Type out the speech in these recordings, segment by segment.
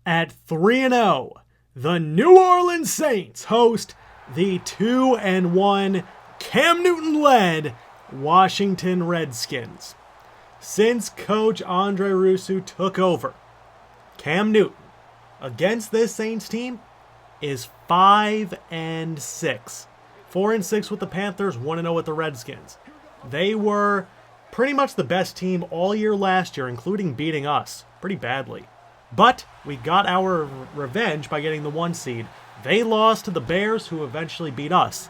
At 3-0, the New Orleans Saints host the 2-1 Cam Newton-led Washington Redskins. Since Coach Andre Rousseau took over, Cam Newton, against this Saints team, is 5-6. 4-6 with the Panthers, 1-0 with the Redskins. They were pretty much the best team all year last year, including beating us pretty badly. But we got our revenge by getting the 1 seed. They lost to the Bears, who eventually beat us.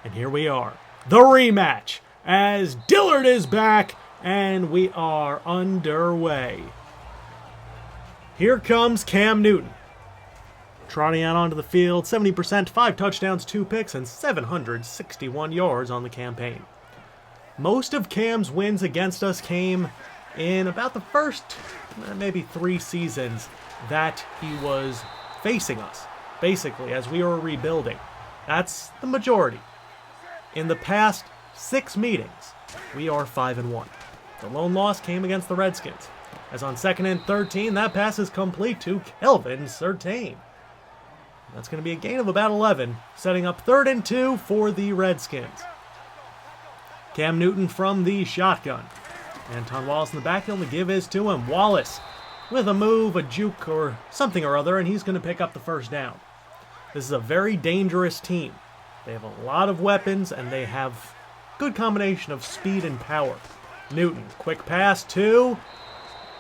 And here we are. The rematch, as Dillard is back, and we are underway. Here comes Cam Newton. Trotting out onto the field, 70%, 5 touchdowns, 2 picks, and 761 yards on the campaign. Most of Cam's wins against us came in about the first maybe 3 seasons that he was facing us, basically, as we were rebuilding. That's the majority. In the past 6 meetings, we are 5-1. The lone loss came against the Redskins, as on 2nd and 13, that pass is complete to Kelvin Surtain. That's going to be a gain of about 11, setting up 3rd and 2 for the Redskins. Cam Newton from the shotgun. Anton Wallace in the backfield to give his to him. Wallace with a move, a juke, or something or other, and he's going to pick up the first down. This is a very dangerous team. They have a lot of weapons, and they have good combination of speed and power. Newton, quick pass to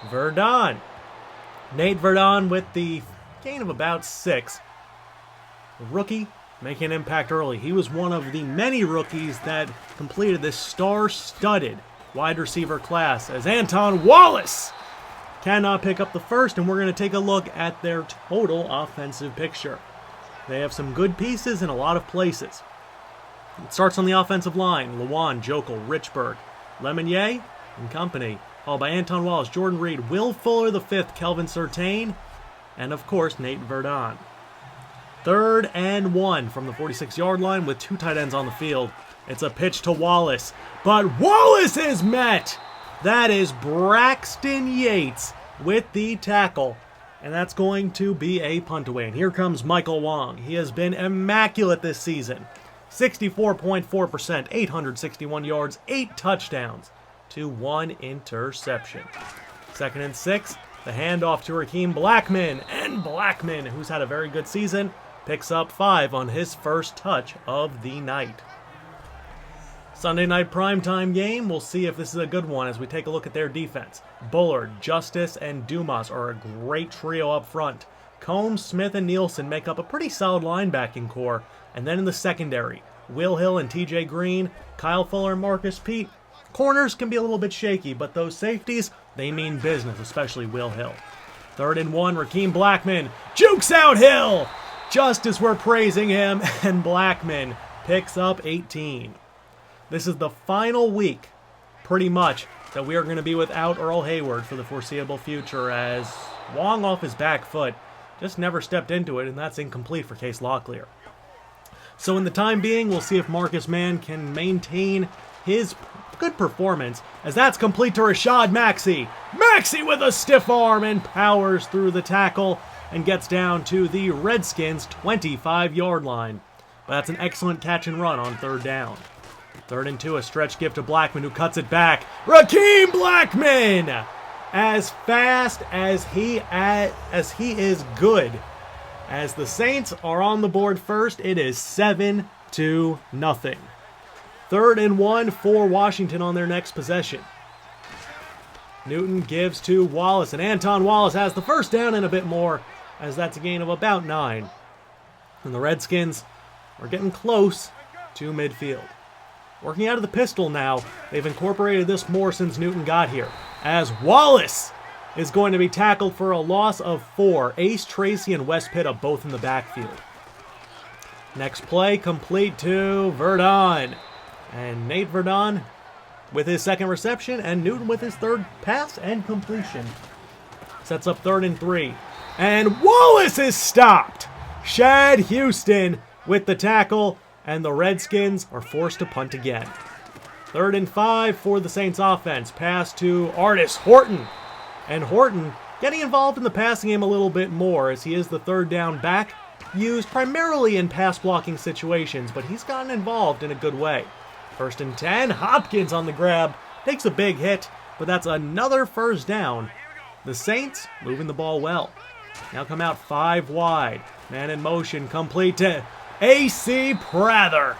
Verdon. Nate Verdon with the gain of about 6. Rookie making an impact early. He was one of the many rookies that completed this star-studded wide receiver class, as Anton Wallace cannot pick up the first, and we're going to take a look at their total offensive picture. They have some good pieces in a lot of places. It starts on the offensive line. Lewan, Jokel, Richburg, Lemonnier, and company. Followed by Anton Wallace, Jordan Reed, Will Fuller the 5th, Kelvin Surtain, and of course Nate Verdon. 3rd and 1 from the 46-yard line with 2 tight ends on the field. It's a pitch to Wallace, but Wallace is met! That is Braxton Yates with the tackle, and that's going to be a punt away. And here comes Michael Wong. He has been immaculate this season. 64.4%, 861 yards, 8 touchdowns to 1 interception. 2nd and 6, the handoff to Raheem Blackman, and Blackman, who's had a very good season, picks up 5 on his first touch of the night. Sunday night primetime game, we'll see if this is a good one as we take a look at their defense. Bullard, Justice, and Dumas are a great trio up front. Combs, Smith, and Nielsen make up a pretty solid linebacking core. And then in the secondary, Will Hill and TJ Green, Kyle Fuller and Marcus Peete. Corners can be a little bit shaky, but those safeties, they mean business, especially Will Hill. 3rd and 1, Raheem Blackman jukes out Hill! Just as we're praising him, and Blackman picks up 18. This is the final week, pretty much, that we are going to be without Earl Hayward for the foreseeable future, as Wong off his back foot just never stepped into it, and that's incomplete for Case Locklear. So in the time being, we'll see if Marcus Mann can maintain his good performance, as that's complete to Rashad Maxey. Maxey with a stiff arm and powers through the tackle and gets down to the Redskins' 25-yard line. But that's an excellent catch and run on 3rd down. 3rd and 2, a stretch give to Blackman, who cuts it back. Raheem Blackman! As fast as he is good. As the Saints are on the board first, it is 7-0. 3rd and 1 for Washington on their next possession. Newton gives to Wallace, and Anton Wallace has the first down and a bit more, as that's a gain of about 9. And the Redskins are getting close to midfield. Working out of the pistol now, they've incorporated this more since Newton got here, as Wallace is going to be tackled for a loss of 4. Ace Tracy and Wes Pitta both in the backfield. Next play complete to Verdon. And Nate Verdon with his 2nd reception, and Newton with his 3rd pass and completion. Sets up 3rd and 3. And Wallace is stopped! Shad Houston with the tackle, and the Redskins are forced to punt again. 3rd and 5 for the Saints offense. Pass to Artis Horton. And Horton getting involved in the passing game a little bit more as he is the third down back, used primarily in pass blocking situations, but he's gotten involved in a good way. 1st and 10, Hopkins on the grab, takes a big hit, but that's another first down. The Saints moving the ball well. Now come out 5 wide. Man in motion, complete to A.C. Prather.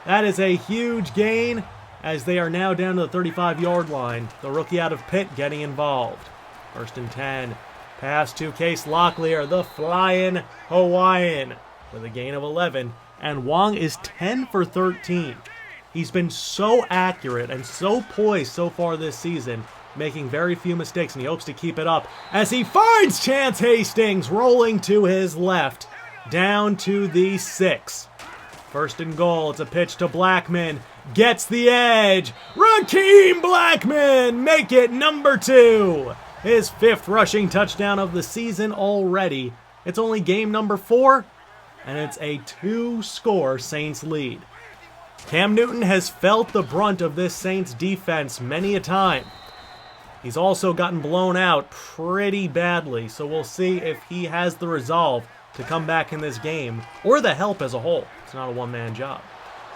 That is a huge gain as they are now down to the 35-yard line. The rookie out of Pitt getting involved. 1st and 10. Pass to Case Locklear, the flying Hawaiian, with a gain of 11. And Wong is 10 for 13. He's been so accurate and so poised so far this season, making very few mistakes, and he hopes to keep it up as he finds Chance Hastings rolling to his left, down to the 6. 1st and goal, it's a pitch to Blackman, gets the edge. Rakeem Blackman, make it number 2. His 5th rushing touchdown of the season already. It's only game number 4, and it's a 2-score Saints lead. Cam Newton has felt the brunt of this Saints defense many a time. He's also gotten blown out pretty badly, so we'll see if he has the resolve to come back in this game, or the help as a whole. It's not a one-man job.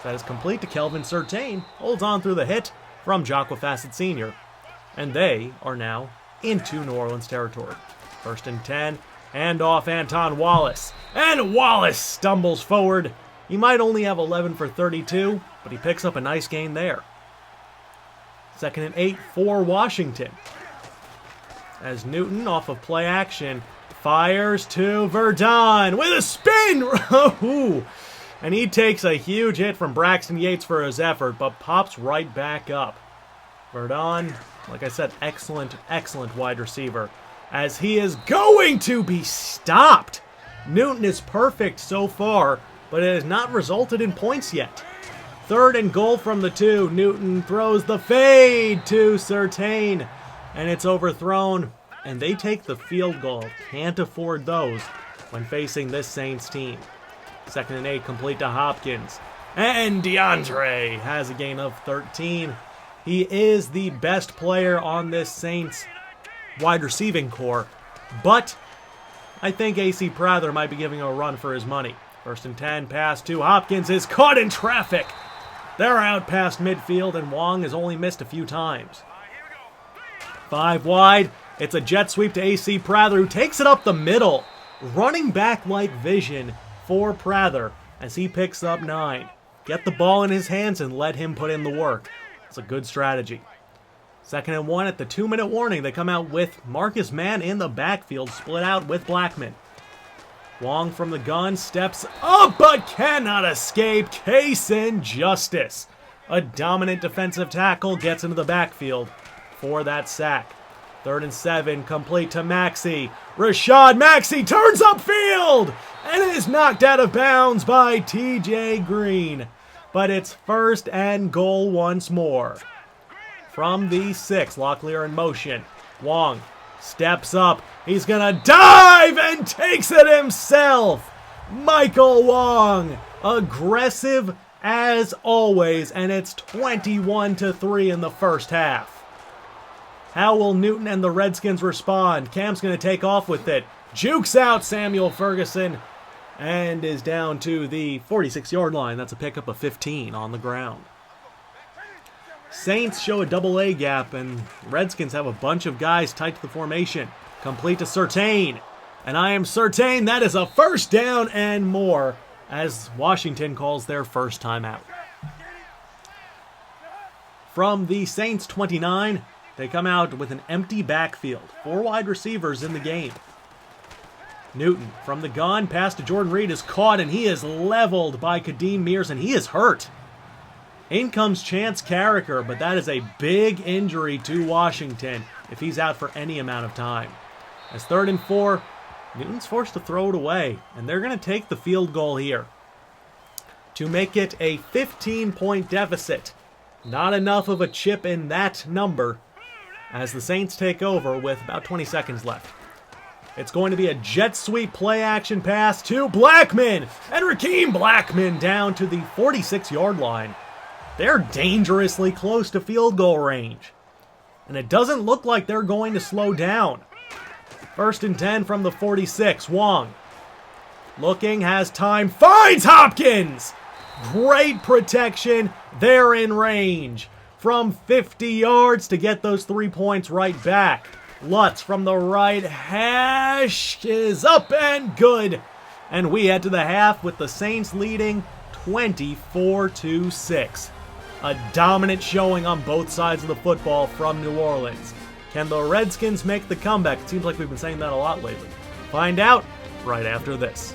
That is complete to Kelvin Surtain, holds on through the hit from Jacques Facet Sr., and they are now into New Orleans territory. 1st and 10, hand off Anton Wallace, and Wallace stumbles forward. He might only have 11 for 32, but he picks up a nice gain there. 2nd and 8 for Washington. As Newton, off of play action, fires to Verdon with a spin! And he takes a huge hit from Braxton Yates for his effort, but pops right back up. Verdon, like I said, excellent wide receiver, as he is going to be stopped. Newton is perfect so far, but it has not resulted in points yet. 3rd and goal from the 2. Newton throws the fade to Surtain, and it's overthrown, and they take the field goal. Can't afford those when facing this Saints team. 2nd and 8, complete to Hopkins. And DeAndre has a gain of 13. He is the best player on this Saints wide receiving core, but I think A.C. Prather might be giving a run for his money. 1st and 10, pass to Hopkins is caught in traffic. They're out past midfield, and Wong has only missed a few times. 5 wide, it's a jet sweep to A.C. Prather, who takes it up the middle. Running back-like vision for Prather as he picks up 9. Get the ball in his hands and let him put in the work. It's a good strategy. 2nd and 1 at the 2-minute warning. They come out with Marcus Mann in the backfield, split out with Blackman. Wong from the gun steps up but cannot escape. Kaysen Justice, a dominant defensive tackle, gets into the backfield for that sack. 3rd and 7, complete to Maxey. Rashad Maxey turns upfield and is knocked out of bounds by TJ Green. But it's 1st and goal once more. From the 6, Locklear in motion. Wong steps up. He's going to dive and takes it himself. Michael Wong, aggressive as always, and it's 21-3 in the first half. How will Newton and the Redskins respond? Cam's going to take off with it. Jukes out Samuel Ferguson and is down to the 46-yard line. That's a pickup of 15 on the ground. Saints show a double A gap, and Redskins have a bunch of guys tight to the formation. Complete to Surtain. And I am Surtain. That is a first down and more as Washington calls their first timeout. From the Saints 29, they come out with an empty backfield. 4 wide receivers in the game. Newton from the gun, pass to Jordan Reed is caught, and he is leveled by Kadeem Mears, and he is hurt. In comes Chance Carricker, but that is a big injury to Washington if he's out for any amount of time. As 3rd and 4, Newton's forced to throw it away, and they're going to take the field goal here to make it a 15-point deficit. Not enough of a chip in that number as the Saints take over with about 20 seconds left. It's going to be a jet sweep play action pass to Blackman, and Rakeem Blackman down to the 46-yard line. They're dangerously close to field goal range, and it doesn't look like they're going to slow down. First and 10 from the 46. Wong. Looking, has time, finds Hopkins! Great protection. They're in range. From 50 yards to get those 3 points right back. Lutz from the right hash is up and good. And we head to the half with the Saints leading 24-6. A dominant showing on both sides of the football from New Orleans. Can the Redskins make the comeback? It seems like we've been saying that a lot lately. Find out right after this.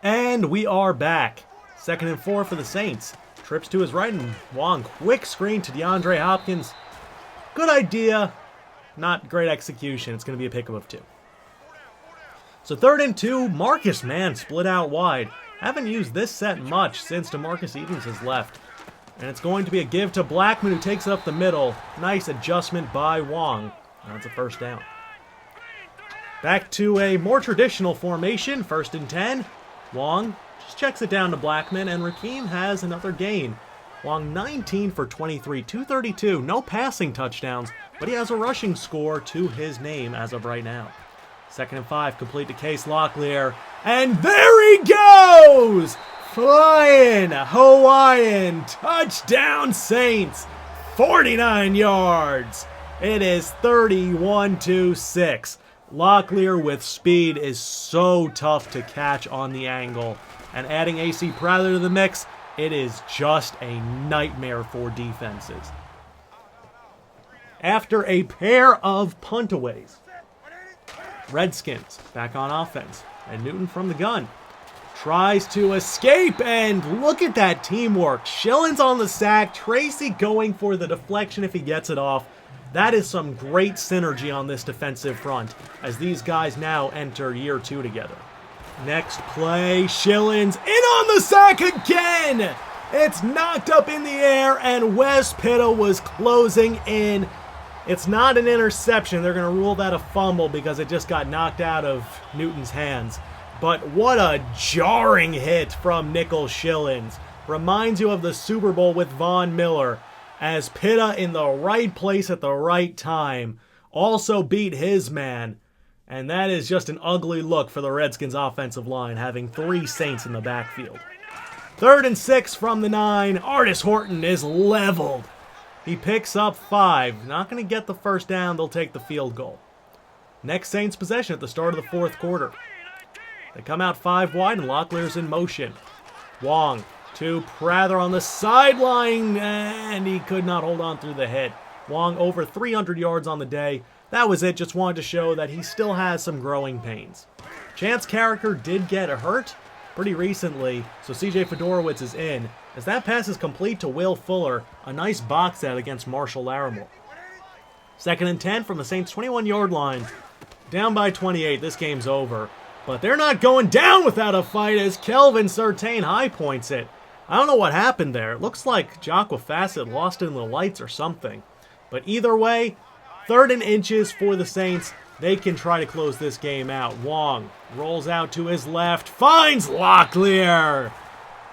And we are back. 2nd and 4 for the Saints. Trips to his right and Wong. Quick screen to DeAndre Hopkins. Good idea. Not great execution. It's going to be a pickup of 2. So 3rd and 2. Marcus Mann split out wide. Haven't used this set much since DeMarcus Evans has left. And it's going to be a give to Blackman, who takes it up the middle. Nice adjustment by Wong. That's a first down. Back to a more traditional formation. 1st and 10. Wong just checks it down to Blackman, and Rakeem has another gain. Wong 19 for 23, 232, no passing touchdowns, but he has a rushing score to his name as of right now. 2nd and 5, complete to Case Locklear, and there he goes! Flying Hawaiian, touchdown Saints, 49 yards. It is 31-6. Locklear with speed is so tough to catch on the angle. And adding AC Prather to the mix, it is just a nightmare for defenses. After a pair of puntaways, Redskins back on offense. And Newton from the gun tries to escape, and look at that teamwork. Schillen's on the sack, Tracy going for the deflection if he gets it off. That is some great synergy on this defensive front as these guys now enter year 2 together. Next play, Schillen's in on the sack again! It's knocked up in the air, and Wes Pitta was closing in. It's not an interception. They're going to rule that a fumble because it just got knocked out of Newton's hands. But what a jarring hit from Nicholas Schillen's. Reminds you of the Super Bowl with Von Miller, as Pitta in the right place at the right time also beat his man. And that is just an ugly look for the Redskins offensive line, having 3 Saints in the backfield. 3rd and 6 from the 9. Artis Horton is leveled. He picks up 5. Not going to get the first down. They'll take the field goal. Next Saints possession at the start of the 4th quarter. They come out 5 wide and Locklear's in motion. Wong to Prather on the sideline, and he could not hold on through the hit. Wong over 300 yards on the day. That was it. Just wanted to show that he still has some growing pains. Chance Carricker did get hurt pretty recently, so CJ Fedorowicz is in. As that pass is complete to Will Fuller, a nice box out against Marshall Larimore. 2nd and 10 from the Saints' 21-yard line. Down by 28. This game's over. But they're not going down without a fight as Kelvin Surtain high points it. I don't know what happened there. It looks like Jacques Facet lost in the lights or something. But either way, 3rd and inches for the Saints. They can try to close this game out. Wong rolls out to his left, finds Locklear.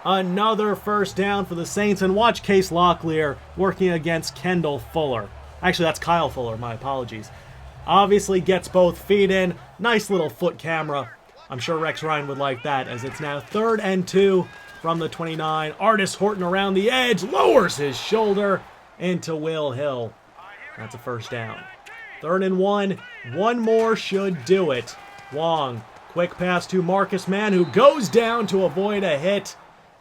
Another first down for the Saints, and watch Case Locklear working against Kendall Fuller. Actually, that's Kyle Fuller, my apologies. Obviously gets both feet in. Nice little foot camera. I'm sure Rex Ryan would like that, as it's now 3rd and 2 from the 29. Artis Horton around the edge, lowers his shoulder into Will Hill. That's a first down. 3rd and 1. One more should do it. Wong, quick pass to Marcus Mann, who goes down to avoid a hit.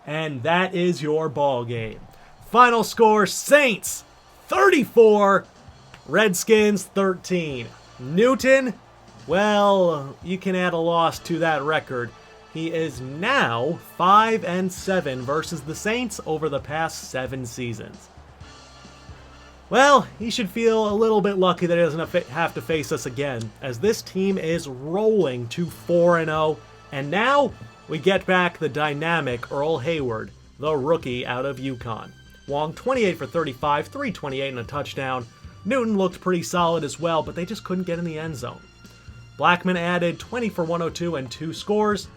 And that is your ball game. Final score, Saints 34, Redskins 13. Newton, well, you can add a loss to that record. He is now 5-7 versus the Saints over the past 7 seasons. Well, he should feel a little bit lucky that he doesn't have to face us again, as this team is rolling to 4-0, and now we get back the dynamic Earl Hayward, the rookie out of UConn. Wong 28 for 35, 328 and a touchdown. Newton looked pretty solid as well, but they just couldn't get in the end zone. Blackman added 20 for 102 and 2 scores.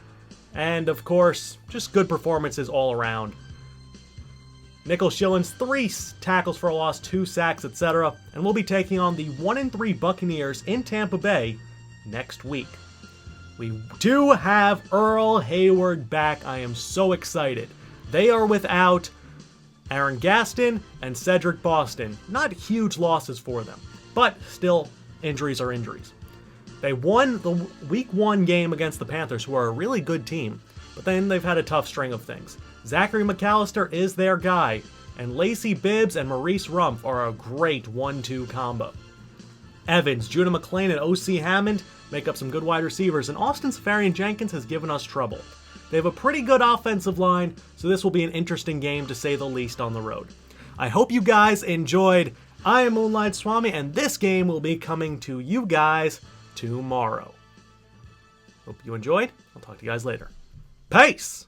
And of course, just good performances all around. Nickel Schillens, 3 tackles for a loss, 2 sacks, etc. And we'll be taking on the 1-3 Buccaneers in Tampa Bay next week. We do have Earl Hayward back. I am so excited. They are without Aaron Gaston and Cedric Boston. Not huge losses for them, but still, injuries are injuries. They won the Week 1 game against the Panthers, who are a really good team, but then they've had a tough string of things. Zachary McAllister is their guy, and Lacey Bibbs and Maurice Rumpf are a great 1-2 combo. Evans, Judah McClain, and O.C. Hammond make up some good wide receivers, and Austin Seferian-Jenkins has given us trouble. They have a pretty good offensive line, so this will be an interesting game to say the least on the road. I hope you guys enjoyed. I am Moonlight Swami, and this game will be coming to you guys tomorrow. Hope you enjoyed. I'll talk to you guys later. Peace!